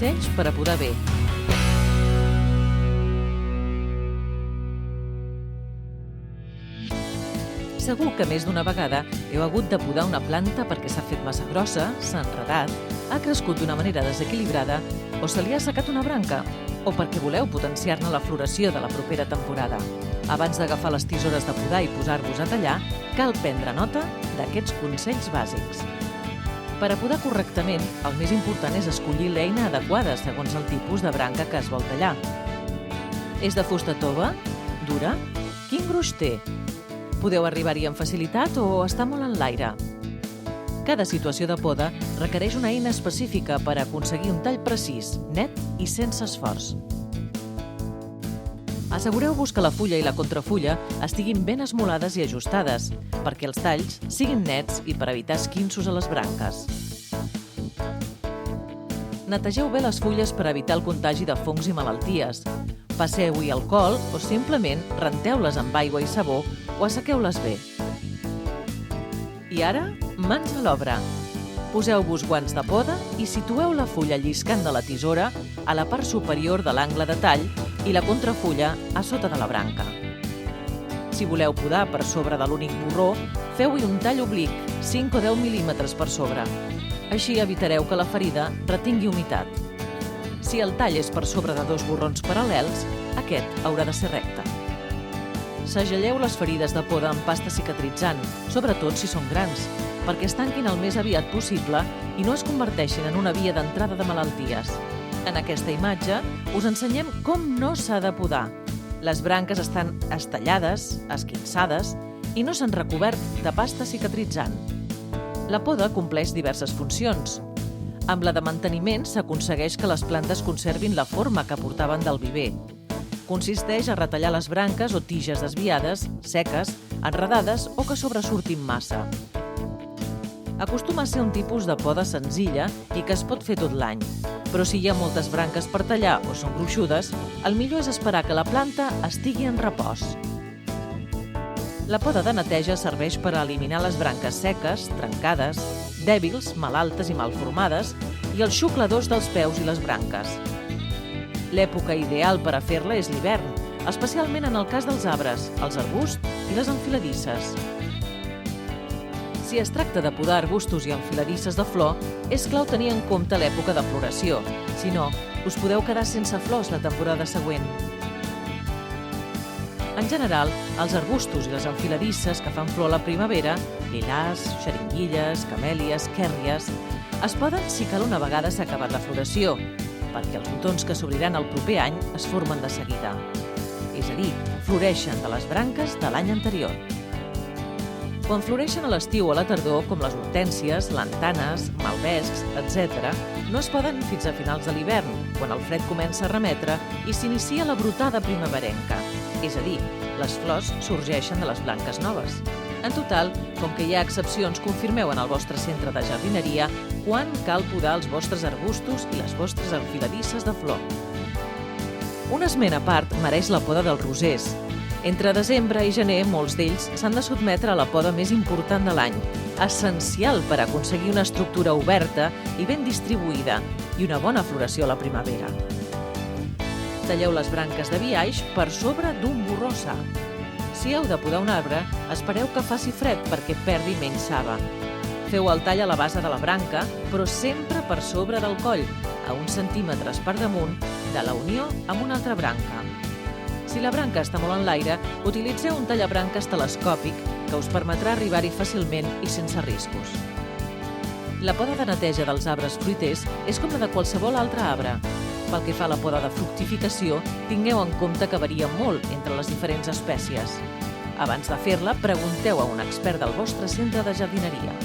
Consells per a podar bé. Segur que més d'una vegada heu hagut de podar una planta perquè s'ha fet massa grossa, s'ha enredat, ha crescut d'una manera desequilibrada o se li ha assecat una branca, o perquè voleu potenciar-ne la floració de la propera temporada. Abans d'agafar les tisores de podar i posar-vos a tallar, cal prendre nota d'aquests consells bàsics. Per a podar correctament, el més important és escollir l'eina adequada segons el tipus de branca que es vol tallar. És de fusta tova? Dura? Quin gruix té? Podeu arribar-hi amb facilitat o està molt en l'aire? Cada situació de poda requereix una eina específica per aconseguir un tall precís, net i sense esforç. Assegureu-vos que la fulla i la contrafulla estiguin ben esmolades i ajustades, perquè els talls siguin nets i per evitar esquinços a les branques. Netegeu bé les fulles per evitar el contagi de fongs i malalties. Passeu-hi alcohol o simplement renteu-les amb aigua i sabó o assequeu-les bé. I ara, mans a l'obra. Poseu-vos guants de poda i situeu la fulla lliscant de la tisora a la part superior de l'angle de tall i la contrafulla a sota de la branca. Si voleu podar per sobre de l'únic borró, feu-hi un tall oblic, 5 o 10 mil·límetres per sobre. Així evitareu que la ferida retingui humitat. Si el tall és per sobre de 2 borrons paral·lels, aquest haurà de ser recte. Segelleu les ferides de poda amb pasta cicatritzant, sobretot si són grans, perquè es tanquin el més aviat possible i no es converteixin en una via d'entrada de malalties. En aquesta imatge us ensenyem com no s'ha de podar. Les branques estan estallades, esquinçades i no s'han recobert de pasta cicatritzant. La poda compleix diverses funcions. Amb la de manteniment s'aconsegueix que les plantes conservin la forma que portaven del viver. Consisteix a retallar les branques o tiges desviades, seques, enredades o que sobresurtin massa. Acostuma a ser un tipus de poda senzilla i que es pot fer tot l'any, però si hi ha moltes branques per tallar o són gruixudes, el millor és esperar que la planta estigui en repòs. La poda de neteja serveix per a eliminar les branques seques, trencades, dèbils, malaltes i malformades i els xucladors dels peus i les branques. L'època ideal per a fer-la és l'hivern, especialment en el cas dels arbres, els arbusts i les enfiladisses. Si es tracta de podar arbustos i enfiladisses de flor, és clau tenir en compte l'època de floració. Si no, us podeu quedar sense flors la temporada següent. En general, els arbustos i les enfiladisses que fan flor a la primavera, lilàs, xeringuilles, camèlies, quèrries, es poden si cal una vegada s'ha acabat la floració, perquè els botons que s'obriran el proper any es formen de seguida. És a dir, floreixen de les branques de l'any anterior. Quan floreixen a l'estiu o a la tardor, com les hortènsies, lantanes, malvescs, etc., no es poden fins a finals de l'hivern, quan el fred comença a remetre i s'inicia la brotada primaverenca. És a dir, les flors sorgeixen de les blanques noves. En total, com que hi ha excepcions, confirmeu en el vostre centre de jardineria quan cal podar els vostres arbustos i les vostres enfiladisses de flor. Un esment a part mereix la poda dels rosers. Entre desembre i gener, molts d'ells s'han de sotmetre a la poda més important de l'any, essencial per aconseguir una estructura oberta i ben distribuïda i una bona floració a la primavera. Talleu les branques de biaix per sobre d'un borró sa. Si heu de podar un arbre, espereu que faci fred perquè perdi menys saba. Feu el tall a la base de la branca, però sempre per sobre del coll, a uns centímetres per damunt de la unió amb una altra branca. Si la branca està molt en l'aire, utilitzeu un tallabranques telescòpic que us permetrà arribar-hi fàcilment i sense riscos. La poda de neteja dels arbres fruiters és com la de qualsevol altre arbre. Pel que fa a la poda de fructificació, tingueu en compte que varia molt entre les diferents espècies. Abans de fer-la, pregunteu a un expert del vostre centre de jardineria.